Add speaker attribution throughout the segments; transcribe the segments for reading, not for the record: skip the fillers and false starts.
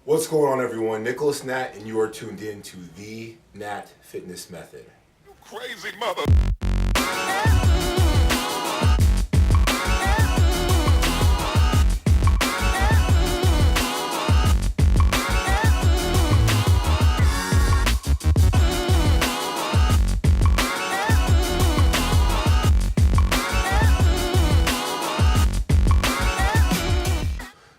Speaker 1: What's going on, everyone? Nicholas Natt, and you are tuned in to the Natt Fitness Method.
Speaker 2: You crazy mother.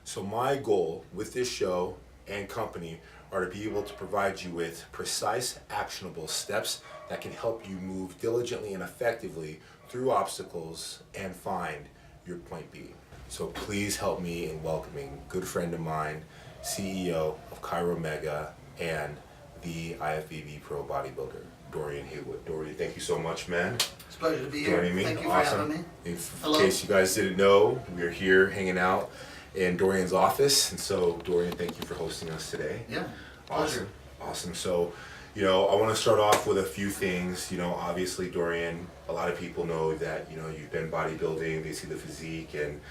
Speaker 1: So my goal with this show and company are to be able to provide you with precise, actionable steps that can help you move diligently and effectively through obstacles and find your point B. So please help me in welcoming a good friend of mine, CEO of Cairo Mega and the IFBB Pro Bodybuilder, Dorian Haywood. Dorian, thank you so much, man.
Speaker 3: It's a pleasure to be here.
Speaker 1: Joining me.
Speaker 3: Thank you for
Speaker 1: Awesome.
Speaker 3: having me.
Speaker 1: In
Speaker 3: Hello.
Speaker 1: case you guys didn't know, we're here hanging out in Dorian's office, and so Dorian, thank you for hosting us today.
Speaker 3: Yeah,
Speaker 1: Awesome.
Speaker 3: pleasure.
Speaker 1: Awesome. So, I want to start off with a few things. Obviously, Dorian, a lot of people know that, you've been bodybuilding, they see the physique, and,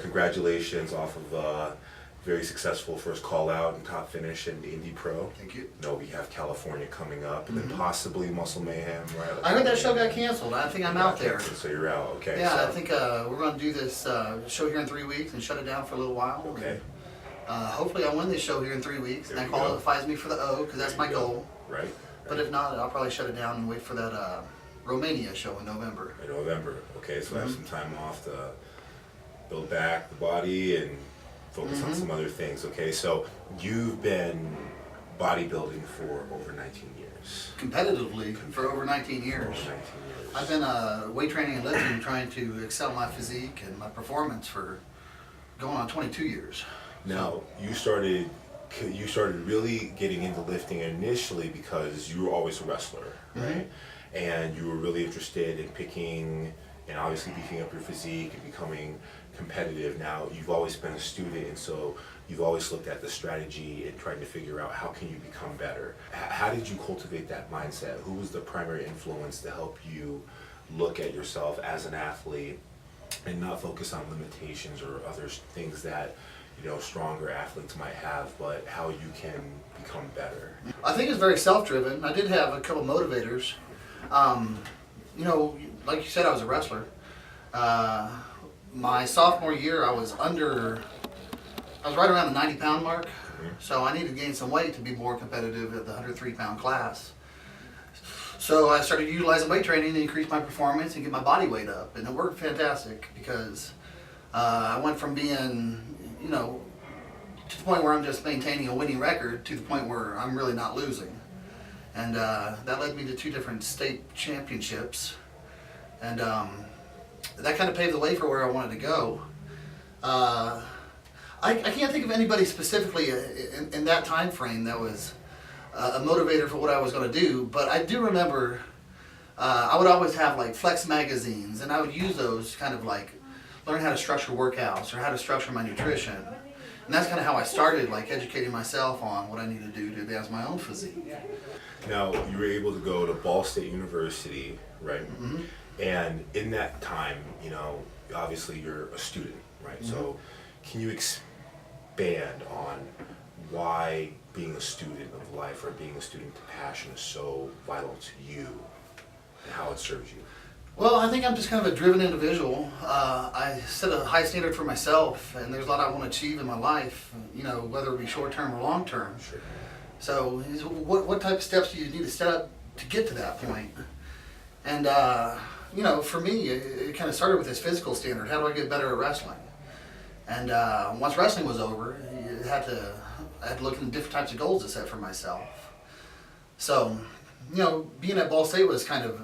Speaker 1: congratulations off of a very successful first call out and top finish in the Indy Pro.
Speaker 3: Thank you.
Speaker 1: We have California coming up, and then possibly Muscle Mayhem, right?
Speaker 3: I heard that show got canceled. I think I'm out there.
Speaker 1: So you're out, okay.
Speaker 3: Yeah,
Speaker 1: so,
Speaker 3: I think we're going to do this show here in 3 weeks and shut it down for a little while.
Speaker 1: Okay.
Speaker 3: Hopefully I'll win this show here in 3 weeks,
Speaker 1: There
Speaker 3: and that
Speaker 1: we go.
Speaker 3: qualifies me for the O, because that's my goal.
Speaker 1: Right.
Speaker 3: But if not, I'll probably shut it down and wait for that Romania show in November.
Speaker 1: In November, okay, so I have some time off to build back the body and focus on some other things, okay? So you've been bodybuilding for over 19 years.
Speaker 3: Competitively for over 19 years.
Speaker 1: Over 19 years.
Speaker 3: I've been weight training and lifting, trying to excel my physique and my performance for going on 22 years.
Speaker 1: Now, you started really getting into lifting initially because you were always a wrestler, right? And you were really interested in picking and obviously beefing up your physique and becoming competitive. Now, you've always been a student, and so you've always looked at the strategy and trying to figure out how can you become better. How did you cultivate that mindset? Who was the primary influence to help you look at yourself as an athlete and not focus on limitations or other things that stronger athletes might have, but how you can become better?
Speaker 3: I think it's very self-driven. I did have a couple motivators. Like you said, I was a wrestler. My sophomore year, I was right around the 90-pound mark. So I needed to gain some weight to be more competitive at the 103-pound class. So I started utilizing weight training to increase my performance and get my body weight up, and it worked fantastic because I went from being, to the point where I'm just maintaining a winning record to the point where I'm really not losing. And that led me to 2 different state championships. And that kind of paved the way for where I wanted to go. I can't think of anybody specifically in that time frame that was a motivator for what I was going to do, but I do remember I would always have like flex magazines, and I would use those to kind of like learn how to structure workouts or how to structure my nutrition. And that's kind of how I started, like educating myself on what I need to do to advance my own physique.
Speaker 1: Now, you were able to go to Ball State University, right? And in that time, obviously you're a student, right? So can you expand on why being a student of life or being a student to passion is so vital to you and how it serves you?
Speaker 3: Well, I think I'm just kind of a driven individual. I set a high standard for myself, and there's a lot I want to achieve in my life, whether it be short-term or long-term.
Speaker 1: Sure.
Speaker 3: So what type of steps do you need to set up to get to that point? And, for me, it kind of started with this physical standard. How do I get better at wrestling? And once wrestling was over, I had to look at different types of goals to set for myself. So, being at Ball State was kind of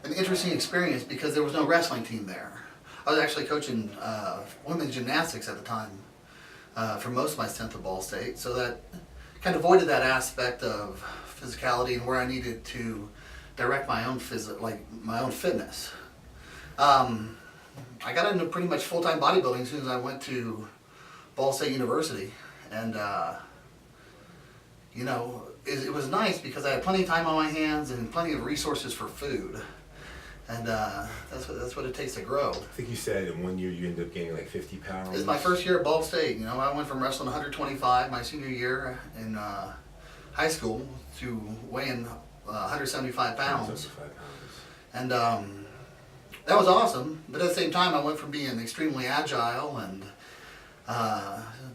Speaker 3: an interesting experience because there was no wrestling team there. I was actually coaching women's gymnastics at the time for most of my stint at Ball State, so that kind of avoided that aspect of physicality and where I needed to direct my own my own fitness. I got into pretty much full-time bodybuilding as soon as I went to Ball State University, and it was nice because I had plenty of time on my hands and plenty of resources for food. And that's what it takes to grow.
Speaker 1: I think you said in 1 year you ended up gaining like 50 pounds.
Speaker 3: It's my first year at Ball State. You know, I went from wrestling 125 my senior year in high school to weighing 175 pounds.
Speaker 1: 175 pounds.
Speaker 3: And that was awesome. But at the same time, I went from being extremely agile, and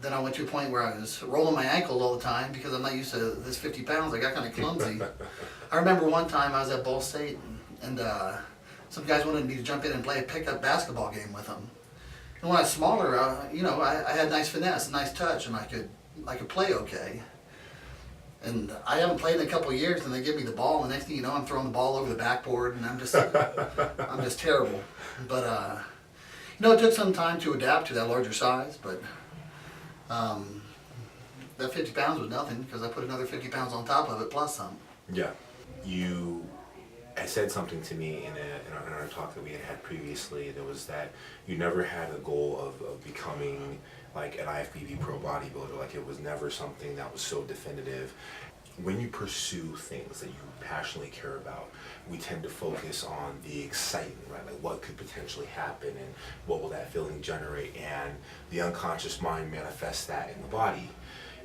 Speaker 3: then I went to a point where I was rolling my ankle all the time because I'm not used to this 50 pounds. I got kind of clumsy. I remember one time I was at Ball State, and some guys wanted me to jump in and play a pickup basketball game with them. And when I was smaller, I had nice finesse, a nice touch, and I could play okay. And I haven't played in a couple of years, and they give me the ball, and the next thing you know, I'm throwing the ball over the backboard, and I'm just terrible. But it took some time to adapt to that larger size, but that 50 pounds was nothing because I put another 50 pounds on top of it plus some.
Speaker 1: Yeah. You had said something to me in our talk that we had previously. There was that you never had a goal of becoming like an IFBB pro bodybuilder. Like it was never something that was so definitive. When you pursue things that you passionately care about, we tend to focus on the excitement, right? Like what could potentially happen and what will that feeling generate, and the unconscious mind manifests that in the body.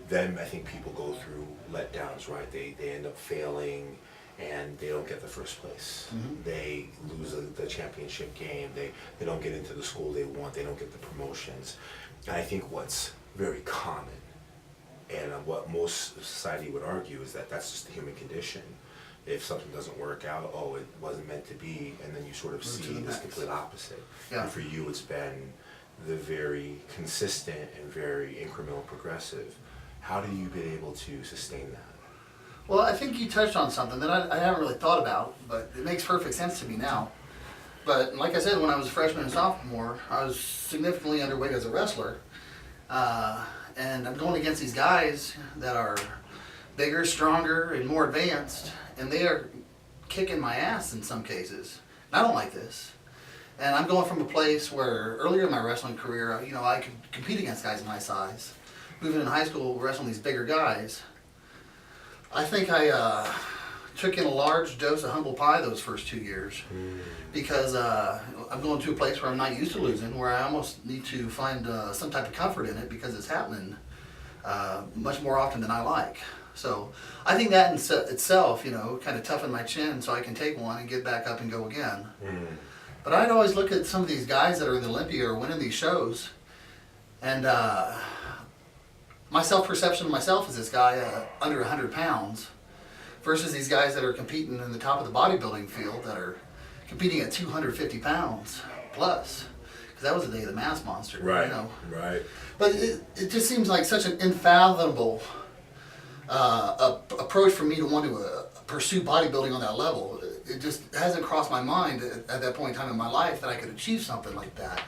Speaker 1: Then I think people go through letdowns, right? They end up failing and they don't get the first place.
Speaker 3: Mm-hmm.
Speaker 1: They lose the championship game. They don't get into the school they want. They don't get the promotions. And I think what's very common and what most society would argue is that that's just the human condition. If something doesn't work out, oh, it wasn't meant to be, and then you sort of see this complete opposite.
Speaker 3: Yeah.
Speaker 1: And for you, it's been the very consistent and very incremental progressive. How do you been able to sustain that?
Speaker 3: Well, I think you touched on something that I haven't really thought about, but it makes perfect sense to me now. But like I said, when I was a freshman and sophomore, I was significantly underweight as a wrestler. And I'm going against these guys that are bigger, stronger, and more advanced, and they are kicking my ass in some cases. And I don't like this. And I'm going from a place where earlier in my wrestling career, I could compete against guys my size. Moving in high school, wrestling these bigger guys. I think I took in a large dose of humble pie those first 2 years because I'm going to a place where I'm not used to losing, where I almost need to find some type of comfort in it because it's happening much more often than I like. So I think that in itself, kind of toughened my chin so I can take one and get back up and go again. But I'd always look at some of these guys that are in the Olympia or winning these shows, and my self-perception of myself is this guy under 100 pounds versus these guys that are competing in the top of the bodybuilding field that are competing at 250 pounds plus. Because that was the day of the mass monster.
Speaker 1: Right, right.
Speaker 3: But it just seems like such an unfathomable approach for me to want to pursue bodybuilding on that level. It just hasn't crossed my mind at that point in time in my life that I could achieve something like that.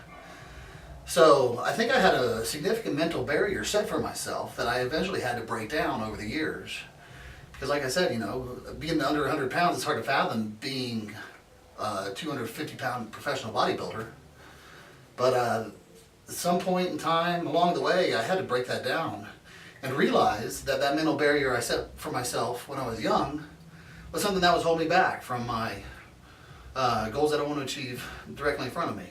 Speaker 3: So I think I had a significant mental barrier set for myself that I eventually had to break down over the years. Because like I said, being under 100 pounds, it's hard to fathom being a 250-pound professional bodybuilder. But at some point in time along the way, I had to break that down and realize that that mental barrier I set for myself when I was young was something that was holding me back from my goals that I want to achieve directly in front of me.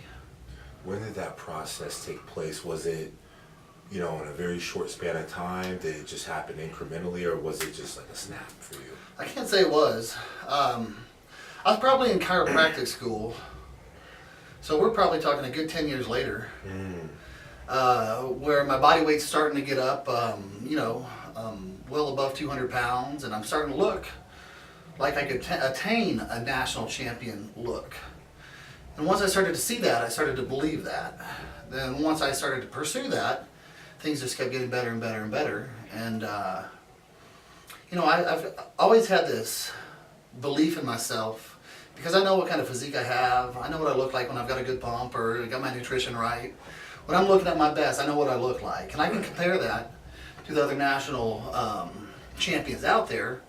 Speaker 1: When did that process take place? Was it, in a very short span of time? Did it just happen incrementally, or was it just like a snap for you?
Speaker 3: I can't say it was. I was probably in chiropractic school, so we're probably talking a good 10 years later, where my body weight's starting to get up, well above 200 pounds, and I'm starting to look like I could attain a national champion look. And once I started to see that, I started to believe that. Then once I started to pursue that, things just kept getting better and better and better. And, I've always had this belief in myself because I know what kind of physique I have. I know what I look like when I've got a good pump or got my nutrition right. When I'm looking at my best, I know what I look like. And I can compare that to the other national champions out there.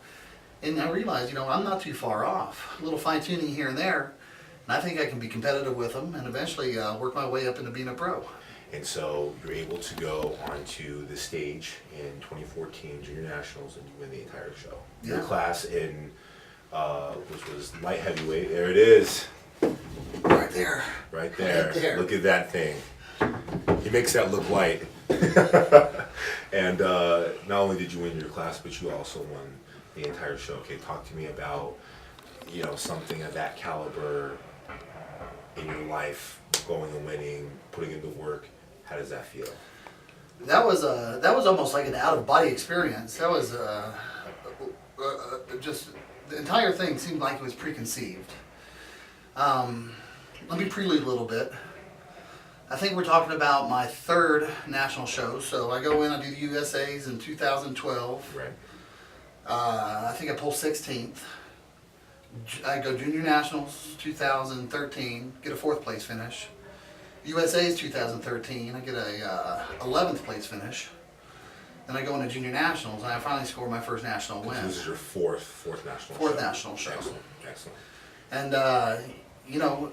Speaker 3: And I realize, I'm not too far off. A little fine-tuning here and there. And I think I can be competitive with them and eventually work my way up into being a pro.
Speaker 1: And so you're able to go onto the stage in 2014 Junior Nationals and you win the entire show.
Speaker 3: Yeah.
Speaker 1: Your class in, which was light heavyweight, there it is.
Speaker 3: Right there.
Speaker 1: Right there.
Speaker 3: Right there.
Speaker 1: Look at that thing. He makes that look light. And not only did you win your class, but you also won the entire show. Okay, talk to me about, you know, something of that caliber in your life, going and winning, putting in the work. How does that feel?
Speaker 3: That was almost like an out of body experience. That was just the entire thing seemed like it was preconceived. Let me prelude a little bit. I think we're talking about my third national show. So I go in, I do the USA's in 2012.
Speaker 1: Right.
Speaker 3: I think I pull 16th. I go Junior Nationals 2013, get a 4th place finish. USA's 2013, I get a 11th place finish. Then I go into Junior Nationals, and I finally score my first national win.
Speaker 1: This is your fourth national
Speaker 3: Fourth
Speaker 1: show.
Speaker 3: national show.
Speaker 1: Excellent.
Speaker 3: And you know,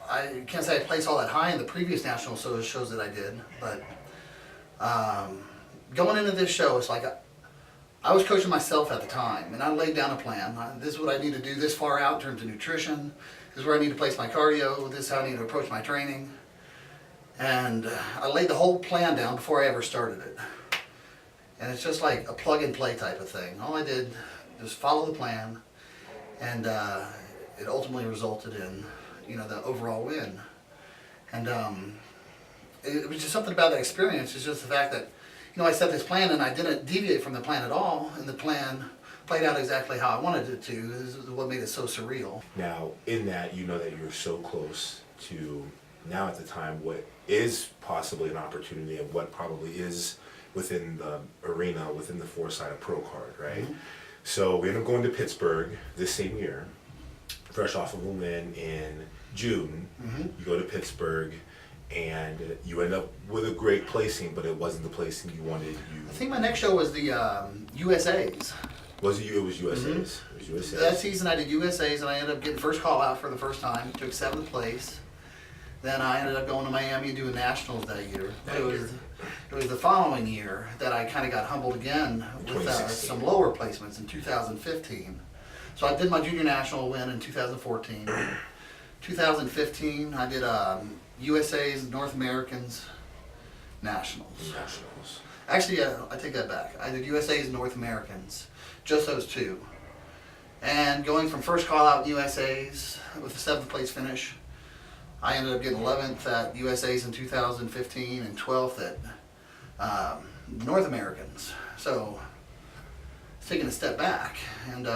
Speaker 3: I can't say I placed all that high in the previous national shows that I did, but going into this show, it's like I was coaching myself at the time, and I laid down a plan. This is what I need to do this far out in terms of nutrition. This is where I need to place my cardio. This is how I need to approach my training. And I laid the whole plan down before I ever started it. And it's just like a plug and play type of thing. All I did was follow the plan, and it ultimately resulted in, you know, the overall win. And it was just something about that experience. It's just the fact that, you know, I set this plan and I didn't deviate from the plan at all, and the plan played out exactly how I wanted it to. This is what made it so surreal.
Speaker 1: Now, in that, you know that you're so close to, now at the time, what is possibly an opportunity and what probably is within the arena, within the foresight of pro card, right? Mm-hmm. So we end up going to Pittsburgh this same year, fresh off of a win in June. Mm-hmm. You go to Pittsburgh, and you end up with a great placing, but it wasn't the placing you wanted.
Speaker 3: I think my next show was the USA's.
Speaker 1: Was it you? It was USA's.
Speaker 3: Mm-hmm.
Speaker 1: It was USA's.
Speaker 3: That season I did USA's, and I ended up getting first call out for the first time. Took 7th place. Then I ended up going to Miami and doing nationals that year. It was the following year that I kind of got humbled again with some lower placements in 2015. So I did my junior national win in 2014. 2015 I did USA's North Americans Nationals. Actually, yeah, I take that back. I did USA's North Americans, just those two. And going from first call out in USA's with a 7th place finish, I ended up getting 11th at USA's in 2015 and 12th at North Americans. So it's taking a step back. And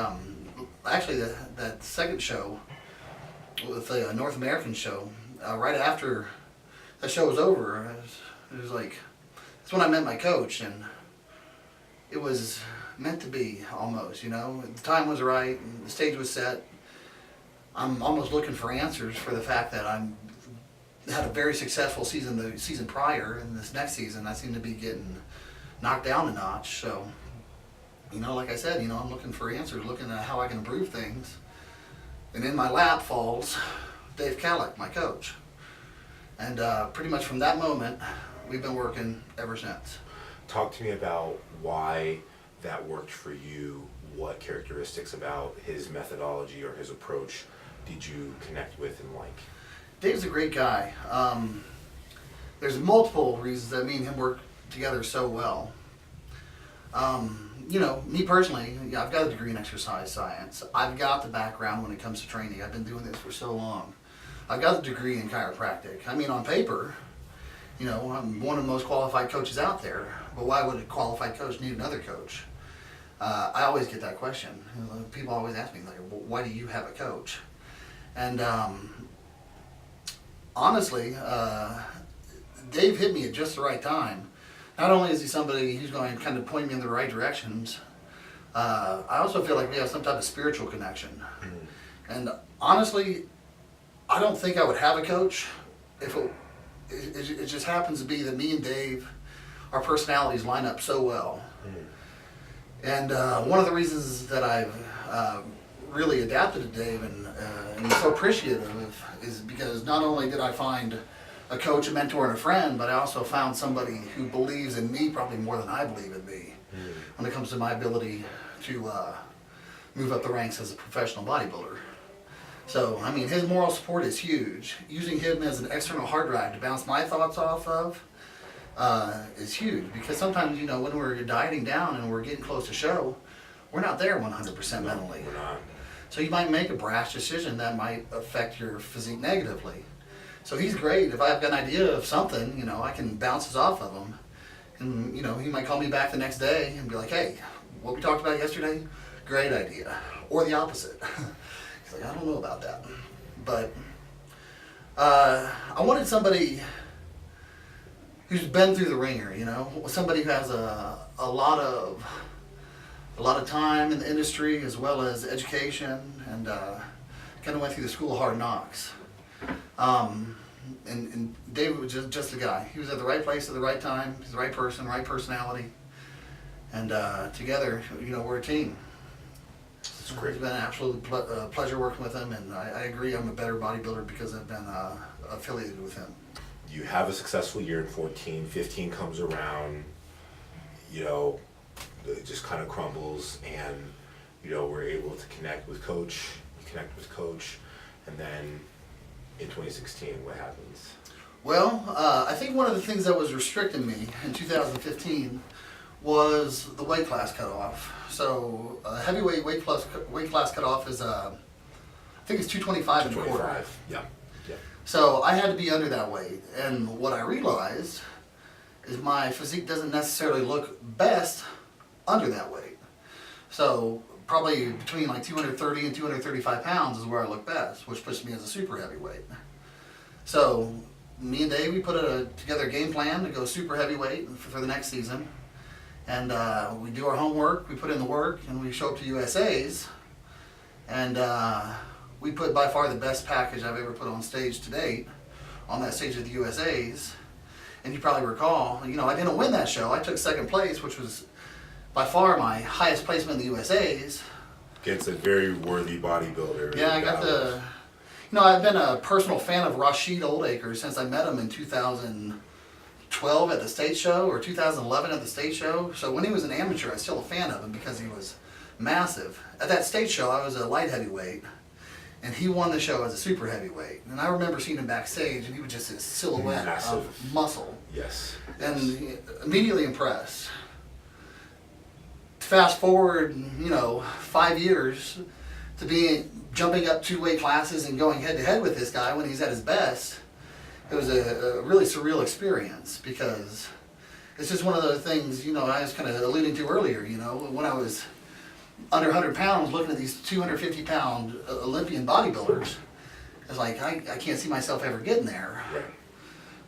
Speaker 3: actually that second show, with the North American show, right after the show was over, it was like, that's when I met my coach, and it was meant to be almost, you know. The time was right, and the stage was set. I'm almost looking for answers for the fact that I had a very successful season the season prior, and this next season I seem to be getting knocked down a notch. So, you know, like I said, you know, I'm looking for answers, looking at how I can improve things. And in my lap falls Dave Calick, my coach. And pretty much from that moment, we've been working ever since.
Speaker 1: Talk to me about why that worked for you. What characteristics about his methodology or his approach did you connect with and like?
Speaker 3: Dave's a great guy. There's multiple reasons that me and him work together so well. You know, me personally, yeah, I've got a degree in exercise science. I've got the background when it comes to training. I've been doing this for so long. I've got a degree in chiropractic. I mean, on paper, you know, I'm one of the most qualified coaches out there, but why would a qualified coach need another coach? I always get that question. You know, people always ask me, like, well, why do you have a coach? And honestly, Dave hit me at just the right time. Not only is he somebody who's going to kind of point me in the right directions, I also feel like we have some type of spiritual connection. Mm-hmm. And honestly, I don't think I would have a coach if it just happens to be that me and Dave, our personalities line up so well. Mm-hmm. And one of the reasons that I've really adapted to Dave and I'm so appreciative of is because not only did I find a coach, a mentor, and a friend, but I also found somebody who believes in me probably more than I believe in me when it comes to my ability to move up the ranks as a professional bodybuilder. So, I mean, his moral support is huge. Using him as an external hard drive to bounce my thoughts off of is huge. Because sometimes, you know, when we're dieting down and we're getting close to show, we're not there 100% mentally.
Speaker 1: We're not.
Speaker 3: So you might make a brash decision that might affect your physique negatively. So he's great. If I've got an idea of something, you know, I can bounce it off of him. And, you know, he might call me back the next day and be like, hey, what we talked about yesterday, great idea. Or the opposite. He's like, I don't know about that. But I wanted somebody who's been through the ringer, you know, somebody who has a lot of time in the industry as well as education, and kind of went through the school of hard knocks. And David was just the guy. He was at the right place at the right time. He's the right person, right personality. And together, you know, we're a team.
Speaker 1: It's great.
Speaker 3: It's been an absolute pleasure working with him, and I agree I'm a better bodybuilder because I've been affiliated with him.
Speaker 1: You have a successful year in 14, 15 comes around, you know, it just kind of crumbles, and, you know, we're able to connect with coach, and then in 2016, what happens?
Speaker 3: Well, I think one of the things that was restricting me in 2015 was the weight class cutoff. So heavyweight weight class cutoff is I think it's 225 and a quarter.
Speaker 1: 225, yeah.
Speaker 3: So I had to be under that weight, and what I realized is my physique doesn't necessarily look best under that weight. So probably between like 230 and 235 pounds is where I look best, which puts me as a super heavyweight. So me and Dave, we put together a game plan to go super heavyweight for the next season. And we do our homework, we put in the work, and we show up to USA's. And we put by far the best package I've ever put on stage to date, on that stage of the USA's. And you probably recall, you know, I didn't win that show. I took second place, which was by far my highest placement in the USA's.
Speaker 1: Against a very worthy bodybuilder.
Speaker 3: Yeah, I got the, you know, I've been a personal fan of Rashid Oldacre since I met him in 2012 at the state show, or 2011 at the state show. So when he was an amateur, I was still a fan of him because he was massive. At that state show, I was a light heavyweight, and he won the show as a super heavyweight. And I remember seeing him backstage, and he was just a silhouette
Speaker 1: Massive.
Speaker 3: of muscle.
Speaker 1: Yes.
Speaker 3: And immediately impressed. Fast forward, you know, 5 years to be jumping up 2 weight classes and going head to head with this guy when he's at his best. It was a really surreal experience, because it's just one of those things, you know, I was kind of alluding to earlier, you know, when I was under 100 pounds looking at these 250-pound Olympian bodybuilders, it's like, I can't see myself ever getting there.
Speaker 1: Right.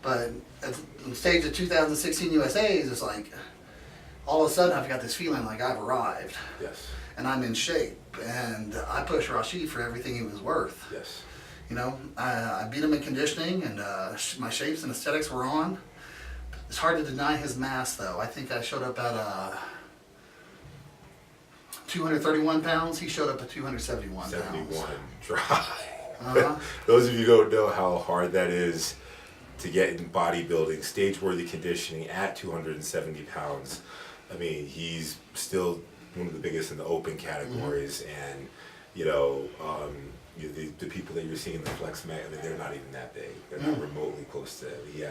Speaker 3: But at the stage of 2016 USA's, it's like, all of a sudden I've got this feeling like I've arrived.
Speaker 1: Yes.
Speaker 3: And I'm in shape, and I pushed Rashid for everything he was worth.
Speaker 1: Yes.
Speaker 3: You know, I beat him in conditioning, and my shapes and aesthetics were on. It's hard to deny his mass, though. I think I showed up at 231 pounds. He showed up at 271 pounds.
Speaker 1: 71 dry.
Speaker 3: Uh-huh.
Speaker 1: Those of you who don't know how hard that is to get in bodybuilding, stage-worthy conditioning at 270 pounds. I mean, he's still one of the biggest in the open categories, and you know, the people that you're seeing in the flex mag, I mean, they're not even that big. They're not remotely close to. He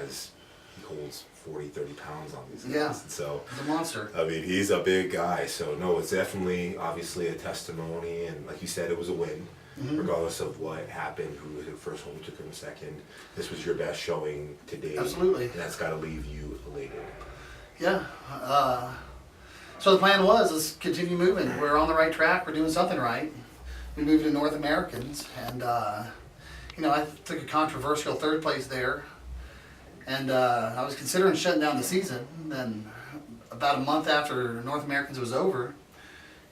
Speaker 1: holds 40, 30 pounds on these guys.
Speaker 3: Yeah,
Speaker 1: And so
Speaker 3: he's a monster.
Speaker 1: I mean, he's a big guy. So no, it's definitely, obviously, a testimony, and like you said, it was a win. Regardless of what happened, who was in first, who took him second, this was your best showing to date.
Speaker 3: Absolutely.
Speaker 1: And that's got to leave you elated.
Speaker 3: Yeah. So the plan was, let's continue moving. We're on the right track. We're doing something right. We moved to North Americans, and you know, I took a controversial third place there, and I was considering shutting down the season. And then about a month after North Americans was over,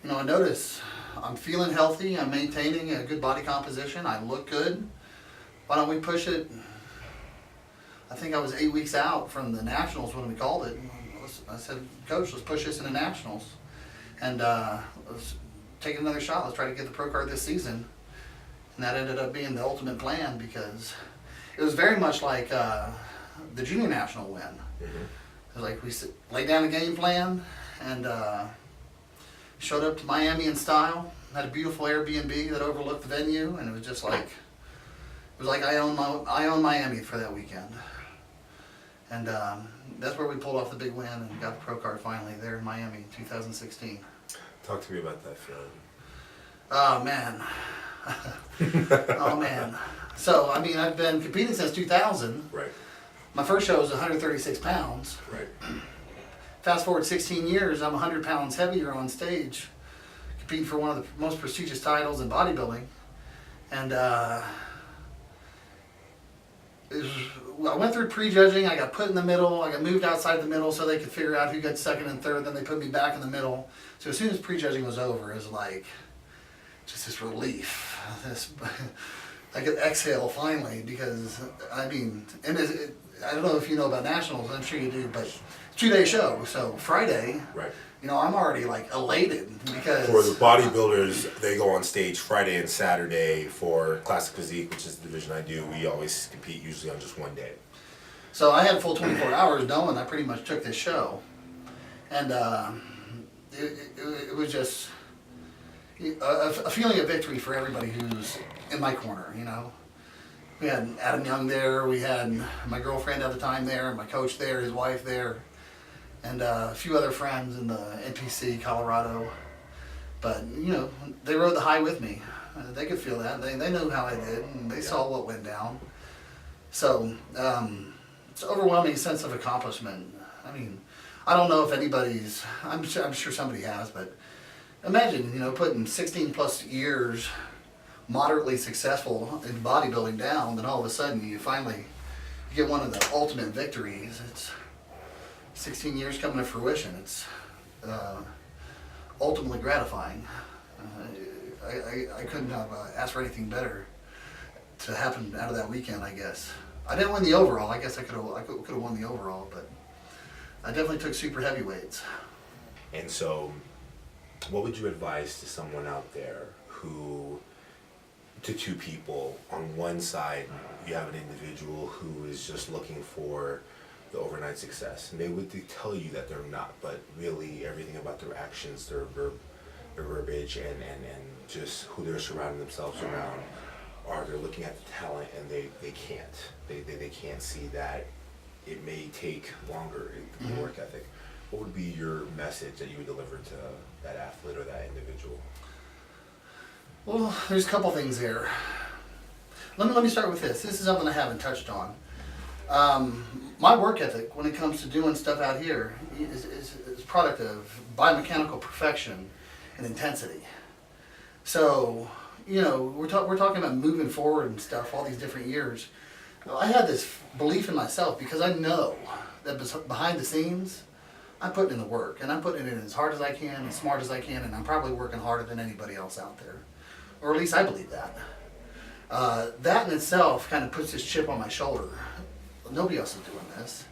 Speaker 3: you know, I noticed I'm feeling healthy. I'm maintaining a good body composition. I look good. Why don't we push it? I think I was 8 weeks out from the nationals when we called it. I said, Coach, let's push this into nationals, and let's take another shot. Let's try to get the pro card this season. And that ended up being the ultimate plan, because it was very much like the junior national win. It was like we laid down a game plan and showed up to Miami in style, Had a beautiful Airbnb that overlooked the venue, and it was just like, it was like I own Miami for that weekend. And that's where we pulled off the big win and got the pro card finally there in Miami in 2016.
Speaker 1: Talk to me about that feeling.
Speaker 3: Oh man. Oh man. So, I mean, I've been competing since 2000.
Speaker 1: Right.
Speaker 3: My first show was 136 pounds.
Speaker 1: Right.
Speaker 3: Fast forward 16 years, I'm 100 pounds heavier on stage, competing for one of the most prestigious titles in bodybuilding. And I went through prejudging, I got put in the middle, I got moved outside the middle so they could figure out who got second and third, then they put me back in the middle. So as soon as prejudging was over, it was like, just this relief. I could exhale finally because, I mean, and I don't know if you know about nationals, I'm sure you do, but 2-day show, so Friday,
Speaker 1: Right.
Speaker 3: you know, I'm already like elated because...
Speaker 1: For the bodybuilders, they go on stage Friday and Saturday for Classic Physique, which is the division I do. We always compete usually on just one day.
Speaker 3: So I had full 24 hours knowing I pretty much took this show. And it was just a feeling of victory for everybody who's in my corner, you know. We had Adam Young there, we had my girlfriend at the time there, my coach there, his wife there, and a few other friends in the NPC, Colorado. But, you know, they rode the high with me. They could feel that. They knew how I did, and they saw what went down. So, it's an overwhelming sense of accomplishment. I mean, I don't know if anybody's, I'm sure somebody has, but imagine, you know, putting 16 plus years moderately successful in bodybuilding down, then all of a sudden you finally get one of the ultimate victories. It's 16 years coming to fruition. It's ultimately gratifying. I couldn't have asked for anything better to happen out of that weekend, I guess. I didn't win the overall. I guess I could have won the overall, but I definitely took super heavyweights.
Speaker 1: And so, what would you advise to someone out there who, to two people, on one side you have an individual who is just looking for the overnight success, and they would tell you that they're not, but really everything about their actions, their verbiage, and just who they're surrounding themselves around, are they're looking at the talent and they can't see that it may take longer, the work ethic. What would be your message that you would deliver to that athlete or that individual?
Speaker 3: Well, there's a couple things there. Let me start with this. This is something I haven't touched on. My work ethic, when it comes to doing stuff out here, is a product of biomechanical perfection and intensity. So, you know, we're talking about moving forward and stuff all these different years. Well, I had this belief in myself because I know that behind the scenes, I'm putting in the work, and I'm putting it in as hard as I can, as smart as I can, and I'm probably working harder than anybody else out there. Or at least I believe that. That in itself kind of puts this chip on my shoulder. Nobody else is doing this.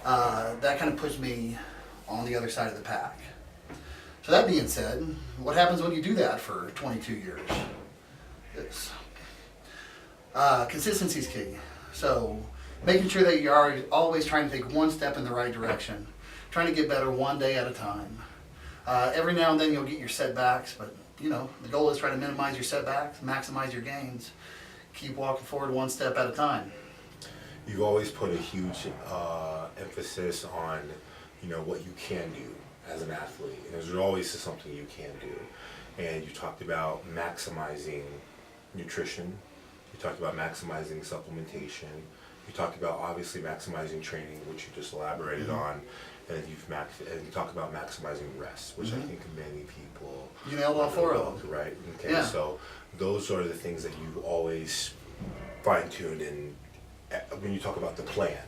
Speaker 3: That kind of puts me on the other side of the pack. So that being said, what happens when you do that for 22 years? It's, consistency is key. So making sure that you are always trying to take one step in the right direction, trying to get better one day at a time. Every now and then you'll get your setbacks, but you know, the goal is try to minimize your setbacks, maximize your gains, keep walking forward one step at a time.
Speaker 1: You've always put a huge emphasis on, you know, what you can do as an athlete. And there's always something you can do. And you talked about maximizing nutrition. You talked about maximizing supplementation. You talked about obviously maximizing training, which you just elaborated on. And you talk about maximizing rest, which I think many people...
Speaker 3: You nailed all four of them.
Speaker 1: Right. Okay.
Speaker 3: Yeah.
Speaker 1: So those are the things that you always fine-tuned, and when you talk about the plan,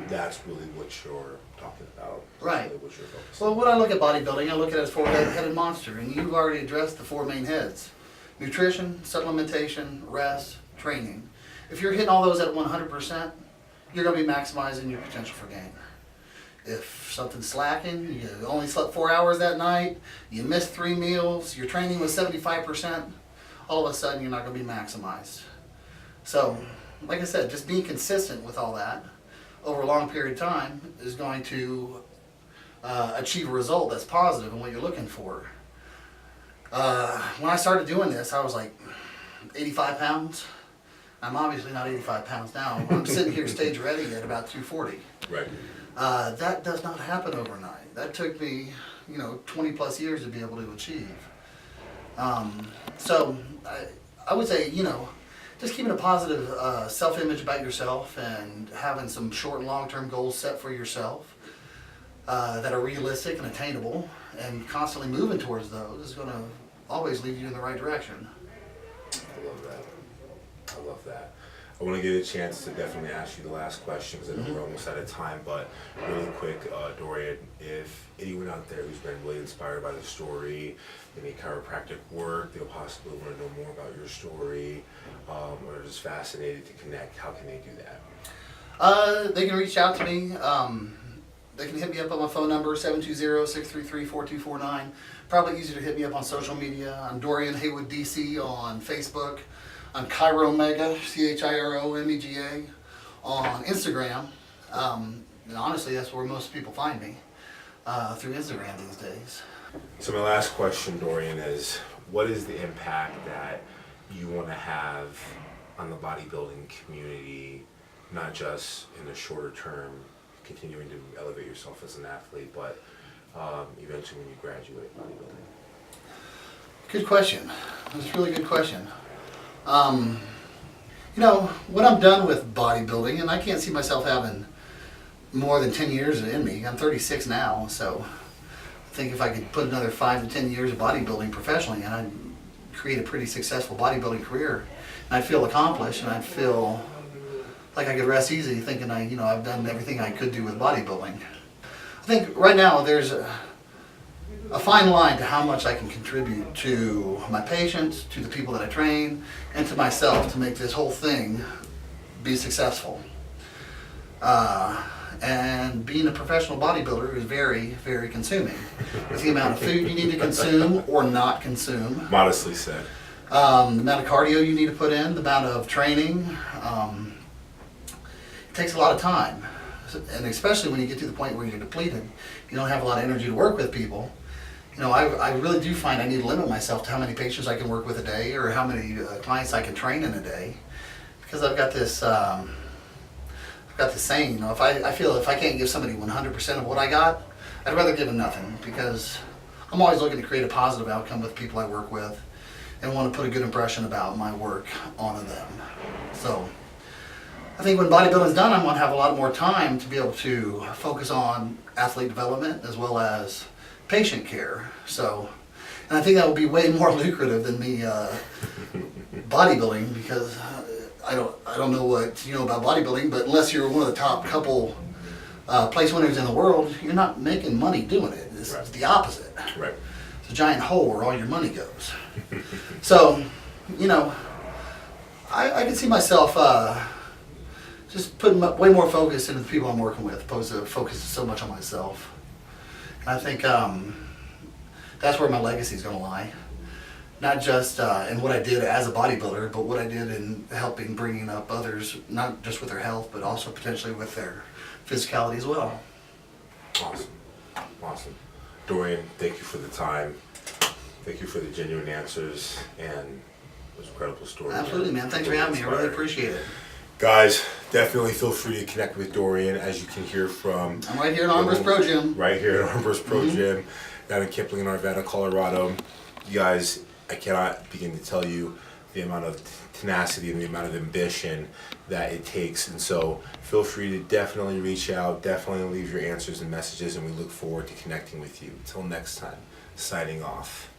Speaker 1: that's really what you're talking about.
Speaker 3: Right.
Speaker 1: Really what you're focusing
Speaker 3: Well,
Speaker 1: on.
Speaker 3: when I look at bodybuilding, I look at it as a four-headed monster, and you've already addressed the four main heads. Nutrition, supplementation, rest, training. If you're hitting all those at 100%, you're going to be maximizing your potential for gain. If something's slacking, you only slept 4 hours that night, you missed 3 meals, your training was 75%, all of a sudden you're not going to be maximized. So, like I said, just being consistent with all that over a long period of time is going to achieve a result that's positive in what you're looking for. When I started doing this, I was like 85 pounds. I'm obviously not 85 pounds now. I'm sitting here stage ready at about 240.
Speaker 1: Right.
Speaker 3: That does not happen overnight. That took me, 20 plus years to be able to achieve. So I would say, just keeping a positive self-image about yourself and having some short and long-term goals set for yourself that are realistic and attainable, and constantly moving towards those is going to always lead you in the right direction.
Speaker 1: I love that. I love that. I want to get a chance to definitely ask you the last question because I know we're almost out of time, but really quick, Dorian, if anyone out there who's been really inspired by the story, any chiropractic work, they'll possibly want to know more about your story, or just fascinated to connect, how can they do that?
Speaker 3: They can reach out to me. They can hit me up on my phone number, 720-633-4249. Probably easier to hit me up on social media. I'm Dorian Haywood DC on Facebook. I'm Chiromega, CHIROMEGA, on Instagram. And honestly, that's where most people find me, through Instagram these days.
Speaker 1: So my last question, Dorian, is what is the impact that you want to have on the bodybuilding community, not just in the shorter term, continuing to elevate yourself as an athlete, but eventually when you graduate bodybuilding?
Speaker 3: Good question. That's a really good question. When I'm done with bodybuilding, and I can't see myself having more than 10 years in me. I'm 36 now, so I think if I could put another 5 to 10 years of bodybuilding professionally, and I'd create a pretty successful bodybuilding career, and I'd feel accomplished, and I'd feel like I could rest easy thinking I've done everything I could do with bodybuilding. I think right now there's a fine line to how much I can contribute to my patients, to the people that I train, and to myself to make this whole thing be successful. And being a professional bodybuilder is very, very consuming. With the amount of food you need to consume or not consume.
Speaker 1: Modestly said.
Speaker 3: The amount of cardio you need to put in, the amount of training. It takes a lot of time. And especially when you get to the point where you're depleted, you don't have a lot of energy to work with people. I really do find I need to limit myself to how many patients I can work with a day or how many clients I can train in a day, because I've got this saying, I feel if I can't give somebody 100% of what I got, I'd rather give them nothing, because I'm always looking to create a positive outcome with people I work with and want to put a good impression about my work onto them. So I think when bodybuilding is done, I'm going to have a lot more time to be able to focus on athlete development as well as patient care. So, and I think that will be way more lucrative than me bodybuilding, because I don't know what you know about bodybuilding, but unless you're one of the top couple place winners in the world, you're not making money doing it. It's the opposite.
Speaker 1: Right.
Speaker 3: It's a giant hole where all your money goes. So, I can see myself just putting way more focus into the people I'm working with, opposed to focusing so much on myself. And I think that's where my legacy is going to lie. Not just in what I did as a bodybuilder, but what I did in helping bringing up others, not just with their health, but also potentially with their physicality as well.
Speaker 1: Awesome. Awesome. Dorian, thank you for the time. Thank you for the genuine answers, and it was an incredible story.
Speaker 3: Absolutely, man. Thanks for having me. I really appreciate it.
Speaker 1: Guys, definitely feel free to connect with Dorian, as you can hear from...
Speaker 3: I'm right here at Armbrust Pro Gym.
Speaker 1: Right here at Armbrust Pro Gym, down in Kipling, Arvada, Colorado. You guys, I cannot begin to tell you the amount of tenacity and the amount of ambition that it takes. And so feel free to definitely reach out, definitely leave your answers and messages, and we look forward to connecting with you. Until next time, signing off.